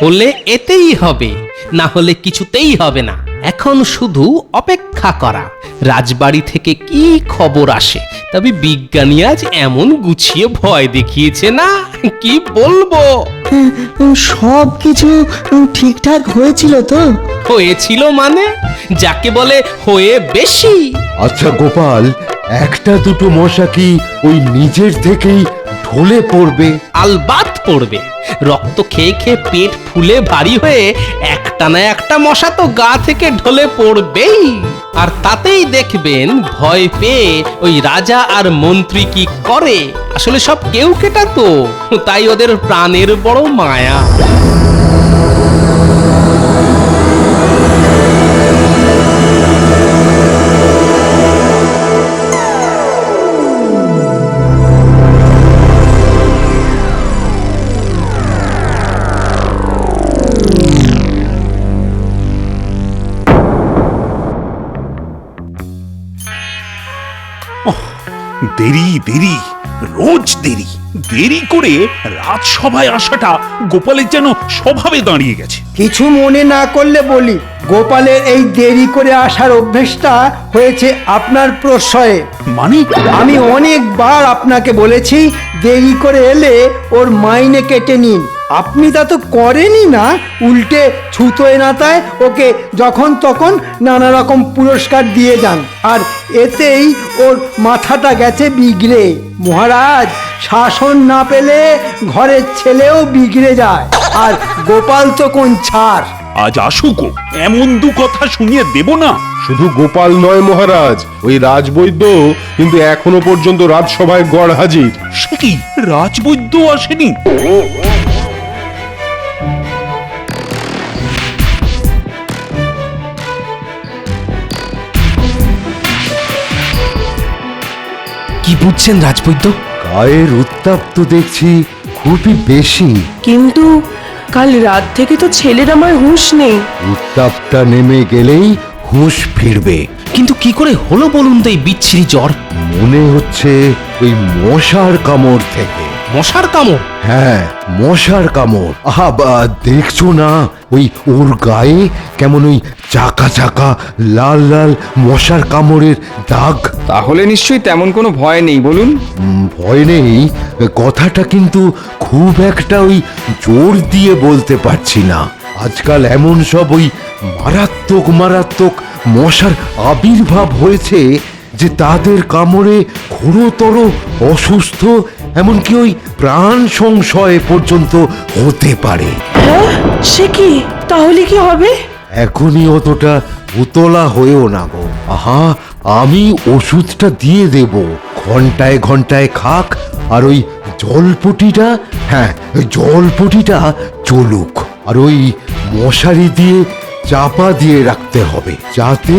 হলে এতেই হবে, না হলে কিছুতেই হবে না। এখন শুধু অপেক্ষা করা রাজবাড়ি থেকে কি খবর আসে। তবে বিজ্ঞানী আজ এমন গুছিয়ে ভয় দেখিয়েছে না, কি বলবো। সব কিছু ঠিকঠাক হয়েছিল তো? হয়েছিল মানে, যাকে বলে হয়ে বেশি। আচ্ছা গোপাল, একটা দুটো মশা কি ওই নিজের থেকেই ঢলে পড়বে? আলবাত পড়বে। রক্ত খেয়ে খেয়ে পেট ফুলে ভারী হয়ে একটা না একটা মশা তো গা থেকে ঢলে পড়বেই। আর তাতেই দেখবেন ভয় পেয়ে ওই রাজা আর মন্ত্রী কি করে। আসলে সব কেউ কেটা তো, তাই ওদের প্রাণের বড় মায়া। দেরি দেরি, রোজ দেরি। দেরি করে রাজসভায় আসাটা গোপালের যেন স্বভাবে দাঁড়িয়ে গেছে। কিছু মনে না করলে বলি, গোপালের এই দেরি করে আসার অভ্যেসটা হয়েছে আপনার প্রশ্রয়ে। মানে আমি অনেকবার আপনাকে বলেছি দেরি করে এলে ওর মাইনে কেটে নিন। আপনি তা তো করেনই না, উল্টে ছুতোয় নাতায় ওকে যখন তখন নানা রকম পুরস্কার দিয়ে যান। আর এতেই ওর মাথাটা গেছে বিগড়ে। মহারাজ, শাসন না পেলে ঘরের ছেলেও বিগড়ে যায়, আর গোপাল তো কোন ছাড়। আজ আসুক, এমন দু কথা শুনিয়ে দেব না। শুধু গোপাল নয় মহারাজ, ওই রাজবৈদ্য কিন্তু এখনো পর্যন্ত রাজসভায় গড় হাজির। সে কি, রাজবৈদ্য আসেনি? কি বুঝছেন রাজবৈদ্য? গায়ের উত্তাপ তো দেখছি খুবই বেশি। কিন্তু কাল রাত থেকে তো ছেলের আমার হুঁশ নেই। উত্তাপটা নেমে গেলেই হুঁশ ফিরবে। কিন্তু কি করে হলো বলুন তো এই বিচ্ছিরি জ্বর? মনে হচ্ছে ওই মশার কামড় থেকে। মশার কামড়? হ্যাঁ, মশার কামড়। আহা, দেখছো না ওই ওর গায়ে কেমন ওই চাকা চাকা লাল লাল মশার কামড়ের দাগ? তাহলে নিশ্চয়ই তেমন কোনো ভয় নেই, বলুন। ভয় নেই কথাটা কিন্তু খুব একটা ওই জোর দিয়ে বলতে পারছি না। আজকাল এমন সব ওই মারাত্মক মারাত্মক মশার আবির্ভাব হয়েছে যে তাদের কামড়ে ঘোরতর অসুস্থ, এমনকি ওই প্রাণ সংশয় পর্যন্ত হতে পারে। হ্যাঁ, সে কি? তাহলে কি হবে? এখনই অতটা উতলা হয়েও না গো। আহা, আমি ওষুধটা দিয়ে দেব, ঘন্টায় ঘন্টায় খাক। আর ওই জলপটিটা, হ্যাঁ ওই জলপটিটা চলুক। আর ওই মশারি দিয়ে চাপা দিয়ে রাখতে হবে, যাতে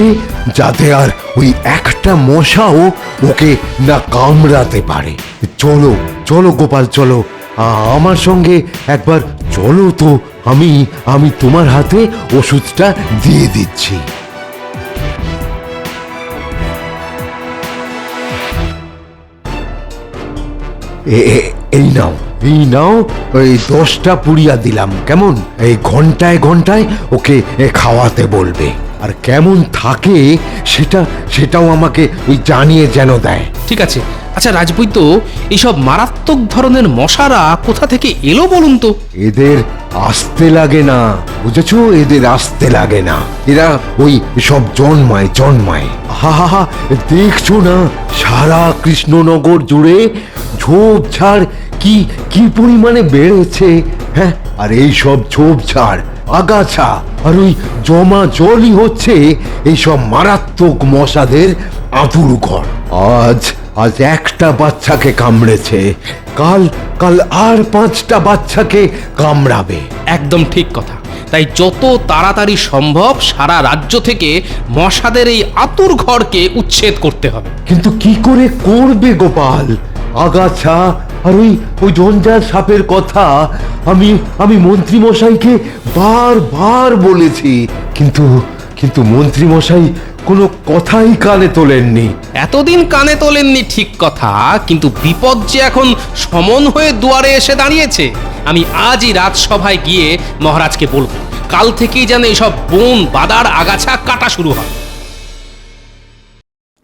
যাতে আর ওই একটা মশাও ওকে না কামড়াতে পারে। চলো চলো গোপাল, চলো আমার সঙ্গে একবার চলো তো। আমি আমি তোমার হাতে ওষুধটা দিয়ে দিচ্ছি। এই নাও, এই নাও, ওই 10টা পুড়িয়া দিলাম, কেমন? এই ঘন্টায় ঘন্টায় ওকে খাওয়াতে বলবে। আর কেমন থাকে সেটাও আমাকে ওই জানিয়ে যেন দেয়। ঠিক আছে। আচ্ছা রাজবৈদ্য, এইসব মারাত্মক ধরনের মশারা কোথা থেকে এলো বলুন তো? এদের আসতে লাগে না, বুঝেছো? এদের আসতে লাগে না, এরা ওই সব জন্মায় জন্মায়। হা হা হা, দেখছো না সারা কৃষ্ণনগর জুড়ে ঝোপঝাড় কি কি পরিমাণে বেড়েছে? হ্যাঁ, আর এই সব ঝোপঝাড় আগাছা আর ওই জমা জলই হচ্ছে এইসব মারাত্মক মশাদের আঁতুর ঘর। আজ একটা বাচ্চাকে কামড়েছে, কাল আর 5টা বাচ্চাকে কামড়াবে। একদম ঠিক কথা। তাই যত তাড়াতাড়ি সম্ভব সারা রাজ্য থেকে মশাদের এই আতুর ঘরকে উচ্ছেদ করতে হবে। কিন্তু কি করে করবে গোপাল? আগাছা আর ওই জঞ্জাল সাপের কথা আমি মন্ত্রী মশাইকে বারবার বলেছি, কিন্তু কিন্তু মন্ত্রী মশাই কোনো কথাই কানে তোলেননি। এতদিন কানে তোলেননি ঠিক কথা, কিন্তু বিপদ যে এখন সমন হয়ে দুয়ারে এসে দাঁড়িয়েছে। আমি আজই রাজসভায় গিয়ে মহারাজকে বলবো, কাল থেকেই যেন এসব বন বাদার আগাছা কাটা শুরু হয়।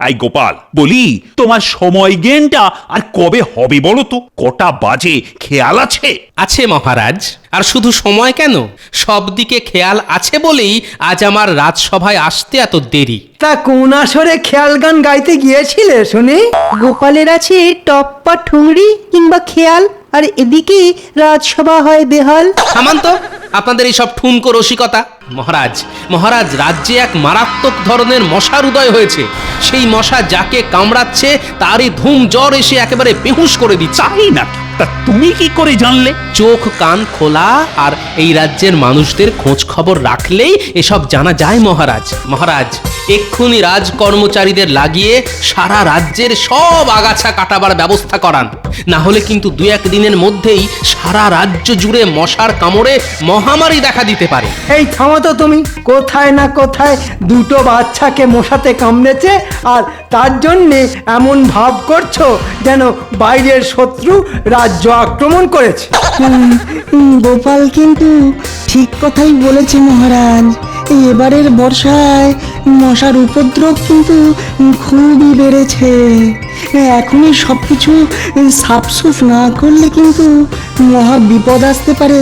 আই গোপাল, বলি তোমার সময় জ্ঞানটা আর কবে হবে বলো তো? কটা বাজে খেয়াল আছে? আছে মহারাজ, আর শুধু সময় কেন, সব দিকে খেয়াল আছে বলেই আজ আমার রাজসভায় আসতে এত দেরি। তা কোন আসরে খেয়াল গান গাইতে গিয়েছিলে শুনি? গোপালের আছে টপ্পা ঠুংরি কিংবা খেয়াল, আর এদিকে রাজসভা হয় বেহাল। সামান্ত আপনাদের এই সব ঠুনকো রসিকতা। মহারাজ মহারাজ রাজ্যে এক মারাত্মক ধরনের মশার উদয় হয়েছে। সেই মশা যাকে কামড়াচ্ছে তারই ধুম জ্বর এসে একেবারে বেহুশ করে দিচ্ছে। চাই না, তা তুমি কি করে জানলে? চোখ কান খোলা আর এই রাজ্যের মানুষদের খোঁজ খবর রাখলেই এসব জানা যায় মহারাজ। মহারাজ এক্ষুনি রাজ কর্মচারীদের লাগিয়ে সারা রাজ্যের সব আগাছা কাটাবার ব্যবস্থা করান, না হলে কিন্তু দু এক দিনের মধ্যেই সারা রাজ্য জুড়ে মশার কামড়ে মহামারী দেখা দিতে পারে। এই থামো তো তুমি, কোথায় না কোথায় দুটো বাচ্চাকে মশাতে কামড়েছে, আর তার জন্যে এমন ভাব করছো যেন বাইরের শত্রু রাজ্য আক্রমণ করেছে। গোপাল কিন্তু ঠিক কথাই বলেছে মহারাজ। এবারের বর্ষায় মশার উপদ্রব কিন্তু খুবই বেড়েছে। এখনই সবকিছু সাফসুফ না করলে কিন্তু মহা বিপদ আসতে পারে।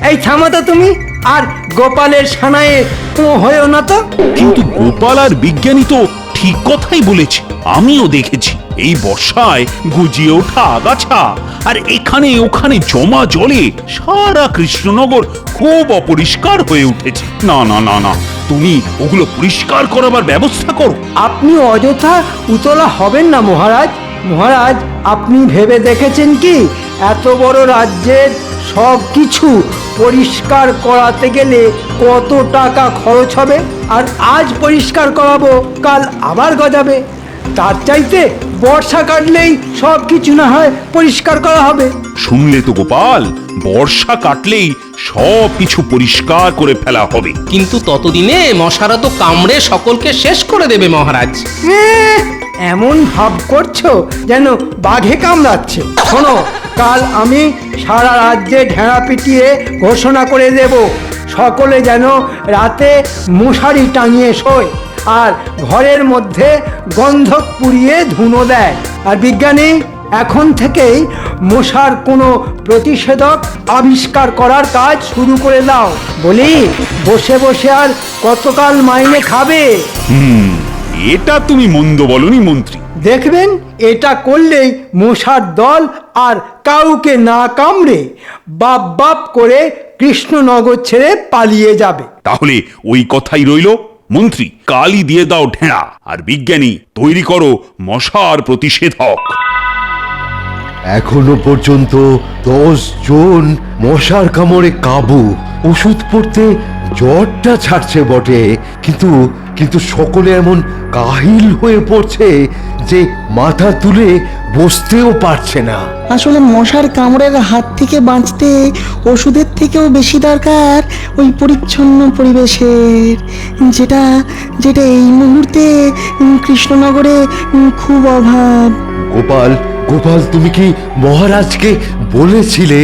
এই থামো তো তুমি, আর গোপালের সানায়ে হয়েও না তো। কিন্তু গোপাল আর বিজ্ঞানী তো ঠিক কথাই বলেছে। আমিও দেখেছি এই বর্ষায় গুজিয়ে ওঠা আগাছা আর এখানে ওখানে জমা জলে সারা কৃষ্ণনগর খুব অপরিষ্কার হয়ে উঠেছে। না না না না, তুমি ওগুলো পরিষ্কার করাবার ব্যবস্থা করো। আপনি অযথা উতলা হবেন না মহারাজ। মহারাজ, আপনি ভেবে দেখেছেন কি এত বড় রাজ্যের সব কিছু পরিষ্কার করাতে গেলে কত টাকা খরচ হবে? আর আজ পরিষ্কার করাবো, কাল আবার গজাবে। তার চাইতে বর্ষা কাটলেই সব কিছু না হয় পরিষ্কার করা হবে। শুনলে তো গোপাল, বর্ষা কাটলেই সব কিছু পরিষ্কার করে ফেলা হবে। কিন্তু ততদিনে মশারা তো কামড়ে সকলকে শেষ করে দেবে মহারাজ। এমন ভাব করছো যেন বাঘে কামড়াচ্ছে। শোনো, কাল আমি সারা রাজ্যে ঢেঁড়া পিটিয়ে ঘোষণা করে দেব, সকলে যেন রাতে মশারি টাঙিয়ে শোয় আর ঘরের মধ্যে গন্ধক পুড়িয়ে ধুনো দেয়। আর বিজ্ঞানী, এখন থেকেই মশার কোনো প্রতিষেধক আবিষ্কার করার কাজ শুরু করে দাও। বলি, বসে বসে আর কতকাল মাইনে খাবে? এটা তুমি মন্দ বলনি মন্ত্রী। দেখবেন এটা করলেই মশার দল আর কাউকে না কামড়ে বাপ বাপ করে কৃষ্ণনগর ছেড়ে পালিয়ে যাবে। তাহলে ওই কথাই রইল মন্ত্রী, কালই দিয়ে দাও ঢেঁড়া, আর বিজ্ঞানী তৈরি করো মশার প্রতিষেধক। এখনো পর্যন্ত 10 জন মশার কামড়ে কাবু। ওষুধ পড়তে জ্বরটা ছাড়ছে বটে, কিন্তু কিন্তু সকলে এমন কাহিল হয়ে পড়ছে যে মাথা তুলে বসতেও পারছে না। আসলে মশার কামড়ের হাত থেকে বাঁচতে ওষুধের থেকেও বেশি দরকার ওই পরিচ্ছন্ন পরিবেশের, যেটা যেটা এই মুহূর্তে কৃষ্ণনগরে খুব অভাব। গোপাল, গোপাল, তুমি কি মহারাজকে বলেছিলে?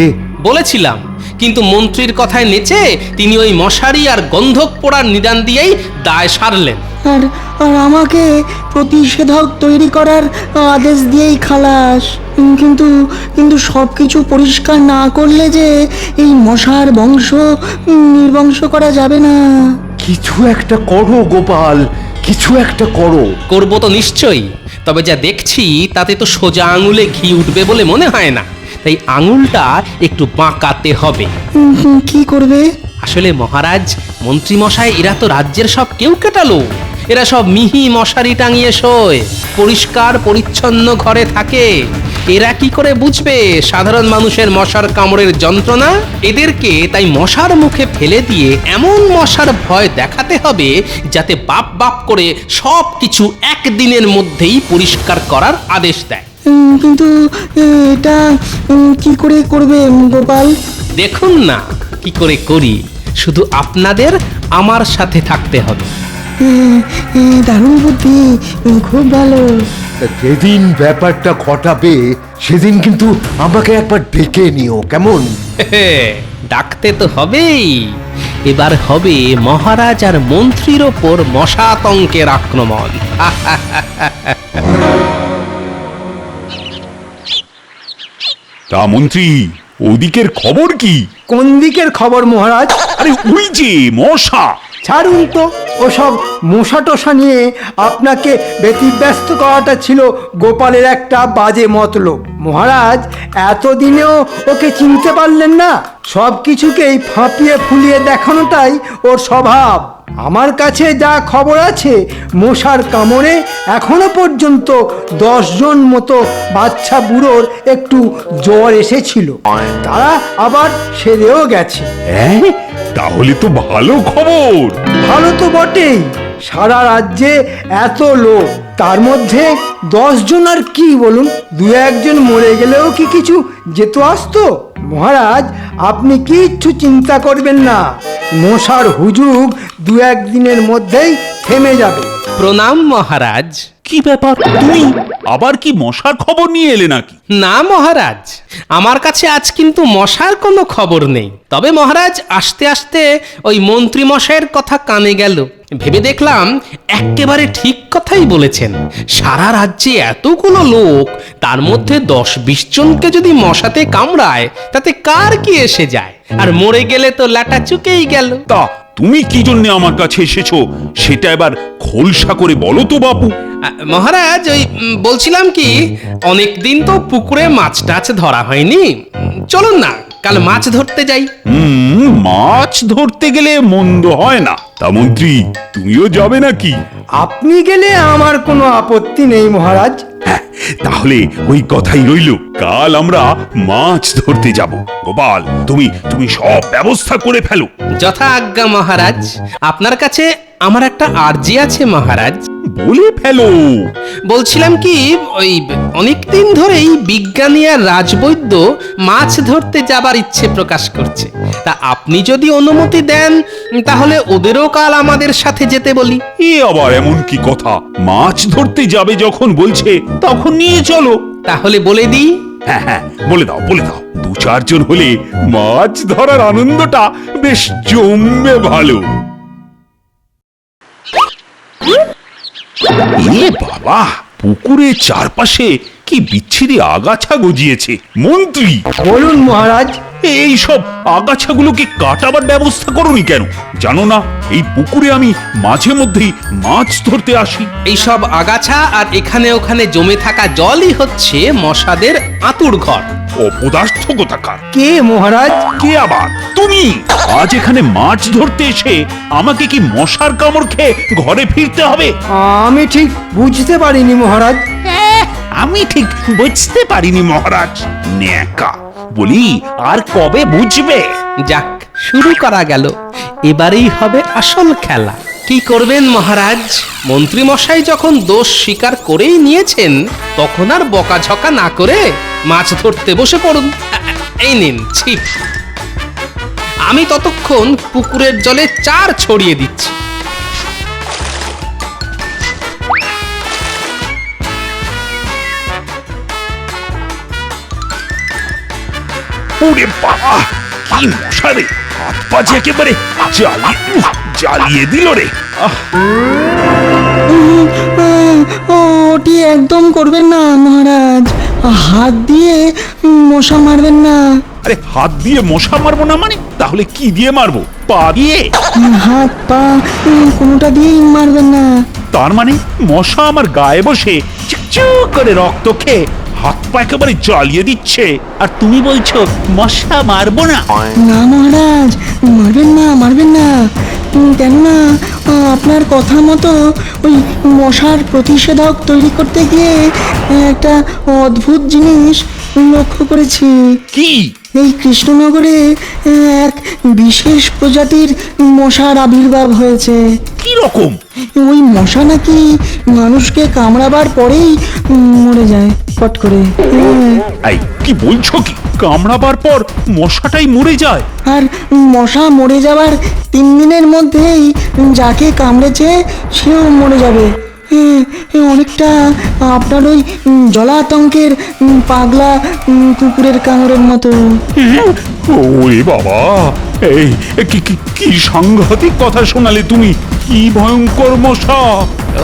বলেছিলাম, কিন্তু মন্ত্রীর কথায় নেচে তিনি ওই মশারি আর গন্ধক পোড়ার নিদান দিয়েই দায় সারলেন। আর আর আমাকে প্রতিষেধক তৈরি করার আদেশ দিয়েই খালাস। কিন্তু কিন্তু সব কিছু পরিষ্কার না করলে যে এই মশার বংশ নির্বংশ করা যাবে না। কিছু একটা করো গোপাল, কিছু একটা করো। করবো তো নিশ্চয়ই, তবে যা দেখছি তাতে তো সোজা আঙুলে ঘি উঠবে বলে মনে হয় না, তাই আঙুলটা একটু বাঁকাতে হবে। কি করবে? আসলে মহারাজ, মন্ত্রী মশাই এরা তো রাজ্যের সব কেউ কেটালো। এরা সব মিহি মশারি টাঙিয়ে শোয়, পরিষ্কার পরিচ্ছন্ন ঘরে থাকে। এরা কি করে বুঝবে সাধারণ মানুষের মশার কামড়ের যন্ত্রণা? এদেরকে তাই মশার মুখে ফেলে দিয়ে এমন মশার ভয় দেখাতে হবে যাতে বাপ বাপ করে সব কিছু একদিনের মধ্যেই পরিষ্কার করার আদেশ দেয়। কিন্তু এটা কি করে করবে গোপাল? দেখুন না কি করে করি, শুধু আপনাদের আমার সাথে থাকতে হবে। দারুণ বুদ্ধি, খুব ভালো। যেদিন ব্যাপারটা ঘটাবে সেদিন কিন্তু আমাকে একবার ডেকে নিও, কেমন? ডাকতে তো হবেই। এবার হবে মহারাজ আর মন্ত্রীর ওপর মশাতঙ্কের আক্রমণ। তা মন্ত্রী, ওদিকের খবর কি? কোন দিকের খবর মহারাজ? আরে ওই যে মশা। ছাড়ুন তো, ওসব মশা টশা নিয়ে আপনাকে ব্যতিব্যস্ত করাটা ছিল গোপালের একটা বাজে মতলব। মহারাজ এতদিনেও ওকে চিনতে পারলেন না? সব কিছুকেই ফাঁপিয়ে ফুলিয়ে দেখানোটাই ওর স্বভাব। আমার কাছে যা খবর আছে, মশার কামড়ে এখনো পর্যন্ত 10 জন মতো বাচ্চা বুড়োর একটু জ্বর এসেছিল, তারা আবার সেরেও গেছে। হ্যাঁ, তাহলে তো ভালো খবর। ভালো তো বটেই, সারা রাজ্যে এত লোক, তার মধ্যে 10 জন আর কি বলুন, 2-1 জন মরে গেলেও কি কিছু যেত আসতো? মহারাজ, আপনি কিচ্ছু চিন্তা করবেন না, মশার হুজুগ 2-1 দিনের মধ্যেই থেমে যাবে। প্রণাম মহারাজ। কি ব্যাপার, তুমি আবার কি মশার খবর নিয়ে এলে নাকি? না মহারাজ, আমার কাছে আজ কিন্তু মশার কোনো খবর নেই। তবে মহারাজ, আসতে আসতে ওই মন্ত্রী মশাইয়ের কথা কানে গেল, ভেবে দেখলাম একেবারে ঠিক কথাই বলেছেন। সারা রাজ্যে এতগুলো লোক, তার মধ্যে 10-20 জনকে যদি মশাতে কামড়ায়, তাতে কার কি এসে যায়? আর মরে গেলে তো লাটা চুকেই গেল। তা তুমি কি জন্য আমার কাছে এসেছো সেটা এবার খোলসা করে বলো তো বাপু। মহারাজ, ওই বলছিলাম কি, অনেক দিন তো পুকুরে মাছ টাছ ধরা হয়নি, চলুন না কাল মাছ ধরতে যাই। মাছ ধরতে গেলে মন্দ হয় না। তা মন্ত্রী, তুমিও যাবে নাকি? আপনি গেলে আমার কোনো আপত্তি নেই মহারাজ। হ্যাঁ, তাহলে ওই কথাই রইল, কাল আমরা মাছ ধরতে যাব। গোপাল, তুমি তুমি সব ব্যবস্থা করে ফেলো। যথা আজ্ঞা মহারাজ। আপনার কাছে আমার একটা আর্জি আছে মহারাজ। বলে ফেলো। বলছিলাম কি, ওই অনেকদিন ধরেই বিজ্ঞানী আর রাজবৈদ্য মাছ ধরতে যাবার ইচ্ছে প্রকাশ করছে। তা আপনি যদি অনুমতি দেন, তাহলে ওদেরও কাল আমাদের সাথে যেতে বলি। এ আবার এমন কি কথা? মাছ ধরতে যাবে যখন বলছে, তখন নিয়ে চলো। তাহলে বলে দিই। হ্যাঁ হ্যাঁ, বলে দাও বলে দাও। 2-4 জন হলে মাছ ধরার আনন্দটা বেশ জমবে ভালো। এ বাবা, পুকুরের চারপাশে কি বিচ্ছিরি আগাছা গজিয়েছে। মন্ত্রী, বলুন মহারাজ। এই সব আগাছাগুলোকে কাটাবার ব্যবস্থা করোনি কেন? জানো না এই পুকুরে আমি মাঝে মধ্যেই মাছ ধরতে আসি? এইসব আগাছা আর এখানে ওখানে জমে থাকা জলই হচ্ছে মশাদের আঁতুড় ঘর। অপদার্থ কোথাকার। কে মহারাজ? কে আবার? তুমি আজ এখানে মাছ ধরতে এসে আমাকে কি মশার কামড় খেয়ে ঘরে ফিরতে হবে? আমি ঠিক বুঝতে পারিনি মহারাজ। আমি ঠিক বুঝতে পারিনি মহারাজ। ন্যাকা বলি, আর কবে বুঝবে? যাক, শুরু করা গেল, এবারেই হবে আসল খেলা। কি করবেন মহারাজ, মন্ত্রী মশাই যখন দোষ স্বীকার করেই নিয়েছেন, তখন আর বকাঝকা না করে মাছ ধরতে বসে পড়ুন। এই নিন ছিপ, আমি ততক্ষণ পুকুরের জলে চার ছড়িয়ে দিচ্ছি। ওরে বাবা, কি মশা রে! হাত পা যে একেবারে জ্বালিয়ে দিল রে। ওটি একদম করবেন না মহারাজ, হাত দিয়ে মশা মারবেন না। আরে হাত দিয়ে মশা মারবো না মানে? তাহলে কি দিয়ে মারবো? পা দিয়ে? হাত পা কোনোটা দিয়েই মারবেন না। তার মানে মশা আমার গায়ে বসে চিকচিক করে রক্ত খেয়ে হাত পা একেবারে জ্বালিয়ে দিচ্ছে, আর তুমি বলছো মশা মারবো না? না মহারাজ, মারবেন না মারবেন না। কেননা আপনার কথা মতো ওই মশার প্রতিষেধক তৈরি করতে গিয়ে একটা অদ্ভুত জিনিস লক্ষ্য করেছি। কি এই কৃষ্ণনগরে এক বিশেষ প্রজাতির মশার আবির্ভাব হয়েছে। কি রকম? ওই মশা নাকি মানুষকে কামড়াবার পরেই মরে যায় পট করে। এই কি বলছো কি? কামড়াবার পর মশাটাই মরে যায়? আর মশা মরে যাবার 3 দিনের মধ্যেই যাকে কামড়েছে সেও মরে যাবে। অনেকটা আপনার ওই জলাতঙ্কের পাগলা কুকুরের কামড়ের মতো। ওরে বাবা, এই কি কি কি সাংঘাতিক কথা শোনালে তুমি! কি ভয়ঙ্কর মশা!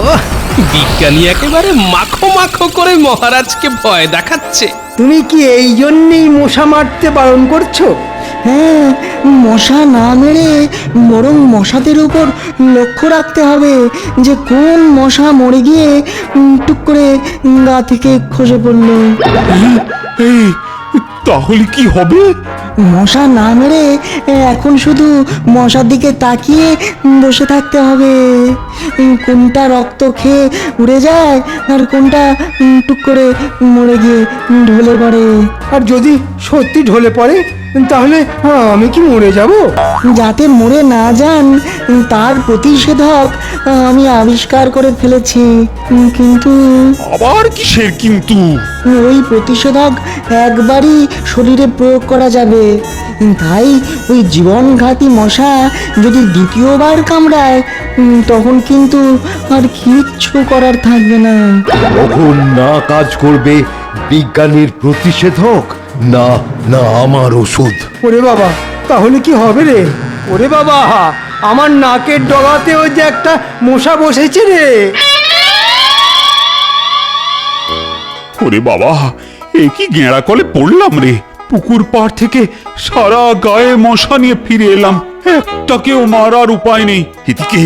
ওহ, বিজ্ঞানী একেবারে মাখো মাখো করে মহারাজকে ভয় দেখাচ্ছে। তুমি কি এই জন্যেই মশা মারতে বারণ করছো? হ্যাঁ, মশা না মেরে বরং মশাদের উপর লক্ষ্য রাখতে হবে যে কোন মশা মরে গিয়ে টুক করে গা থেকে খসে পড়লো। এই তাহলে কি হবে? মশা না মেরে এখন শুধু মশার দিকে তাকিয়ে বসে থাকতে হবে। কোনটা রক্ত খেয়ে উড়ে যায় আর কোনটা টুক করে মরে গিয়ে ঢলে পড়ে। আর যদি সত্যি ঢলে পড়ে তাহলে আমি কি মরে যাব? যাতে মরে না যান তার প্রতিষেধক আমি আবিষ্কার করে ফেলেছি। কিন্তু আবার কিসের কিন্তু? ওই প্রতিষেধক একবারই শরীরে প্রয়োগ করা যাবে। তাই ওই জীবনঘাতী মশা যদি দ্বিতীয়বার কামড়ায় তখন কিন্তু আর কিচ্ছু করার থাকবে না। কখন না কাজ করবে বিজ্ঞানীর প্রতিষেধক, না না আমার ওষুধ। ওরে বাবা, তাহলে কি হবে রে? ওরে বাবা, আমার নাকের ডগাতেও যে একটা মশা বসেছে রে। ওরে বাবা, এ কি গেঁড়া কলে পড়লাম রে! পুকুর পাড় থেকে সারা গায়ে মশা নিয়ে ফিরে এলাম, একটাকেও মারার উপায় নেই। এদিকে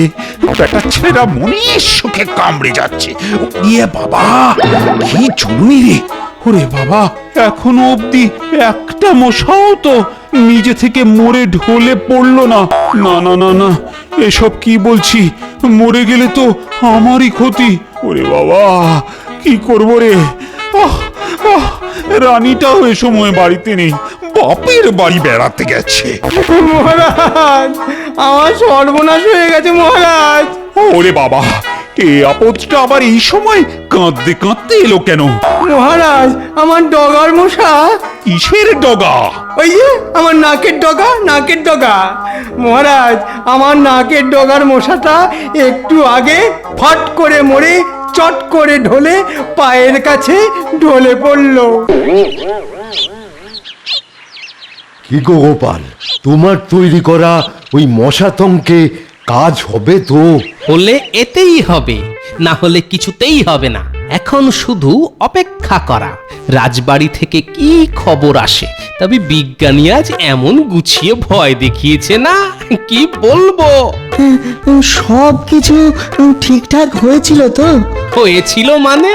বেটা ছেলেরা মনের সুখে কামড়ে যাচ্ছে। ইয়ে বাবা, কি চুলুনি রে! ওরে বাবা, এখনো অবধি একটা মশাও তো নিজে থেকে মরে ঢলে পড়লো না। না না না না, এসব কি বলছি! মরে গেলে তো আমারই ক্ষতি। ওরে বাবা, কি করবো রে! আহ আহ, রানীটাও এ সময় বাড়িতে নেই, বাপের বাড়ি বেড়াতে গেছে। মহারাজ, আমার সর্বনাশ হয়ে গেছে মহারাজ। ওরে বাবা, এ আপদটা আবার এই সময় কাঁদতে কাঁদতে এলো কেন? মহারাজ, আমার ডগার মশা। কিসের ডগা? ওই যে আমার নাকের ডগা, নাকের ডগা। মহারাজ, আমার নাকের ডগার মশাটা একটু আগে ফট করে মরে চট করে ঢলে পায়ের কাছে ঢলে পড়লো। কি গো গোপাল, তোমার তৈরি করা ওই মশাতঙ্কে কাজ হবে তো? হলে এতেই হবে, না হলে কিছুতেই হবে না। এখন শুধু অপেক্ষা করা রাজবাড়ি থেকে কি খবর আসে। তবে বিজ্ঞানী আজ এমন গুছিয়ে ভয় দেখিয়েছে না, কি বলবো। সব কিছু ঠিকঠাক হয়েছিল তো? হয়েছিল মানে,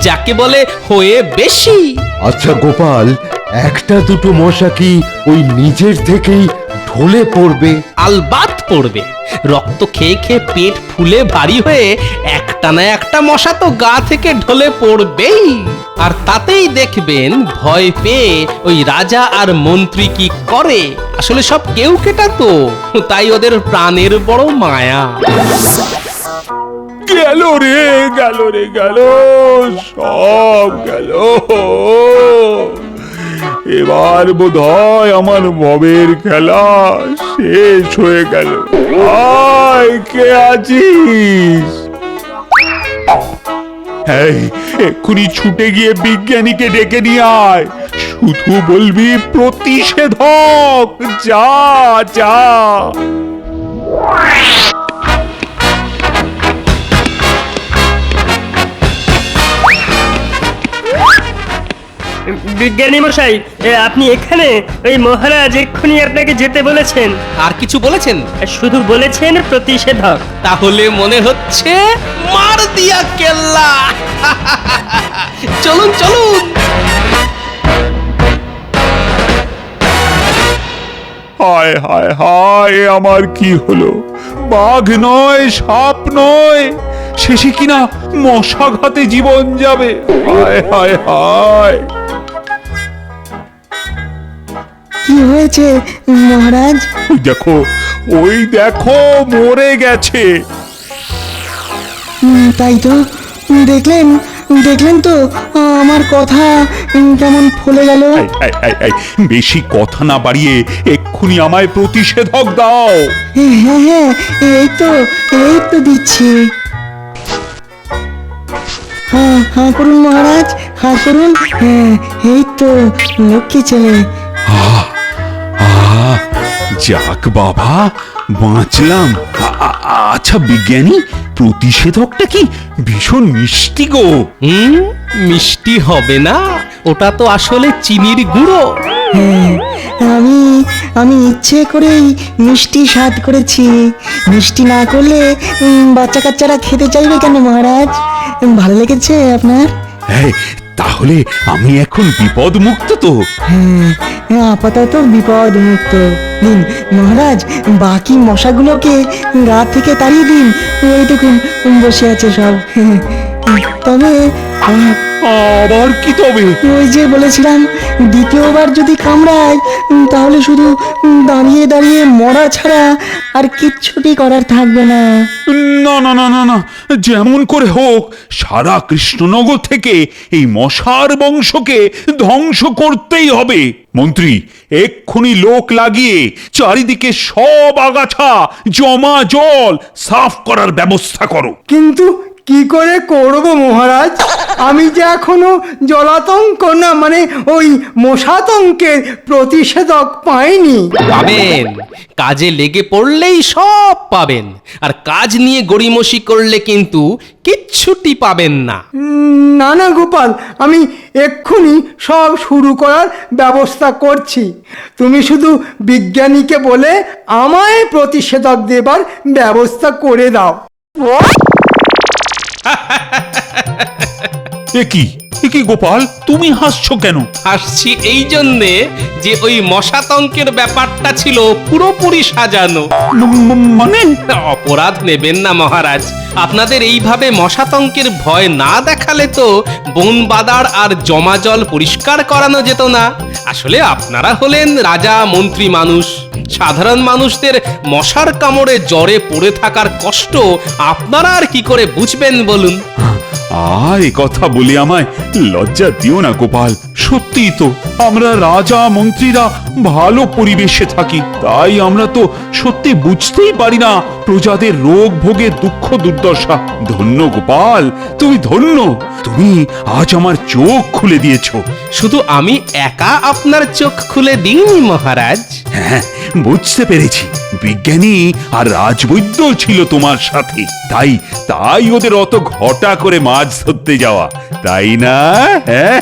যাকে বলে হয়ে বেশি। আচ্ছা গোপাল, একটা দুটো মশা কি ওই নিজের থেকেই ঢলে পড়বে? আলবাত পড়বে। রক্ত খেয়ে খেয়ে পেট ফুলে ভারী হয়ে একটা না একটা মশা তো গা থেকে ঢলে পড়বেই। আর তাতেই দেখবেন ভয় পেয়ে ওই রাজা আর মন্ত্রী কি করে। আসলে সব কেউ কেটা তো, তাই ওদের প্রাণের বড় মায়া। গেল রে, গেল রে, গেল, সব গেল। এবার বোধহয় আমার ভবের খেলা শেষ হয়ে গেল। আয়, কে আছিস? এই, এক্ষুনি ছুটে গিয়ে বিজ্ঞানীকে ডেকে নিয়ে আয়। শুধু বলবি প্রতিষেধক। যা যা। বিজ্ঞানী মশাই, আপনি এখানে? ওই মহারাজ এক্ষুনি আপনাকে যেতে বলেছেন। আর কিছু বলেছেন? শুধু বলেছেন প্রতিষেধক। তাহলে মনে হচ্ছে মার দিয়া কেল্লা। চলুন চলুন। হায় হায় হায়, আমার কি হলো! বাঘ নয়, সাপ নয়, শেষে কিনা মশাঘাতে জীবন যাবে। হায় হায় হায়। কি হয়েছে মহারাজ? ওই দেখো মরে গেছে। তাই তো, দেখলেন দেখলেন তো আমার কথা কেমন ফলে গেল। এই, বেশি কথা না বাড়িয়ে এক্ষুনি আমায় প্রতিষেধক দাও। হ্যাঁ হ্যাঁ, এই তো দিচ্ছি। হ্যাঁ হ্যাঁ করুন মহারাজ, হ্যাঁ করুন। হ্যাঁ, এই তো লক্ষ্মী ছেলে। আহ, যাক বাবা, বাঁচলাম। আচ্ছা বিজ্ঞানী, প্রতিষেধকটা কি ভীষণ মিষ্টি গো? মিষ্টি হবে না, ওটা তো আসলে চিনির গুঁড়ো। হ্যাঁ, আমি আমি ইচ্ছে করেই মিষ্টি স্বাদ করেছি। মিষ্টি না করলে বাচ্চা কাচ্চারা খেতে চাইবে কেন মহারাজ? ভালো লেগেছে আপনার? এই, তাহলে আমি এখন বিপদ মুক্ত তো? হ্যাঁ, আপাতত বিপদ মুক্ত। দিন মহারাজ, বাকি মশাগুলোকে গা থেকে তাড়িয়ে দিন। ওই দেখুন বসে আছে সব। তবে আবার কি তবে? ওই যে বলেছিলাম, দ্বিতীয়বার যদি কামড়ায় তাহলে শুধু দাঁড়িয়ে দাঁড়িয়ে মরা ছাড়া আর কিচ্ছুটি করার থাকবে না। না না না না না, যেমন করে হোক সারা কৃষ্ণনগর থেকে এই মশার বংশকে ধ্বংস করতেই হবে। মন্ত্রী, এক্ষুনি লোক লাগিয়ে চারিদিকে সব আগাছা জমা জল সাফ করার ব্যবস্থা করো। কিন্তু কি করে করব মহারাজ? আমি যে এখনো জলাতঙ্ক না মানে ওই মশাতঙ্কের প্রতিষেধক পাইনি। পাবেন, কাজে লেগে পড়লেই সব পাবেন। আর কাজ নিয়ে গড়িমসি করলে কিন্তু কিচ্ছুটি পাবেন না। না না গোপাল, আমি এক্ষুনি সব শুরু করার ব্যবস্থা করছি। তুমি শুধু বিজ্ঞানীকে বলে আমায় প্রতিষেধক দেবার ব্যবস্থা করে দাও। এ কি গোপাল, তুমি হাসছো কেন? হাসছি এই জন্যে যে ওই মশাতঙ্কের ব্যাপারটা ছিল পুরোপুরি সাজানো। মানে? অপরাধ নেবেন না মহারাজ, আপনাদের এইভাবে মশাতঙ্কের ভয় না দেখালে তো বন বাদার আর জমা জল পরিষ্কার করানো যেত না। আসলে আপনারা হলেন রাজা মন্ত্রী মানুষ, সাধারণ মানুষদের মশার কামড়ে জ্বরে পড়ে থাকার কষ্ট আপনারা আর কি করে বুঝবেন বলুন? এ কথা বলে আমায় লজ্জা দিও না গোপাল। সত্যিই তো আমরা রাজা মন্ত্রীরা ভালো পরিবেশে থাকি, তাই আমরা তো সত্যি বুঝতেই পারি না প্রজাদের রোগ ভোগের দুঃখ দুর্দশা। ধন্য গোপাল, তুমি ধন্য। তুমি আজ আমার চোখ খুলে দিয়েছো। শুধু আমি একা আপনার চোখ খুলে দিইনি মহারাজ। হ্যাঁ, বুঝতে পেরেছি। বিজ্ঞানী আর রাজবৈদ্য ছিল তোমার সাথে, তাই ওদের অত ঘটা করে মাছ ধরতে যাওয়া, তাই না? হ্যাঁ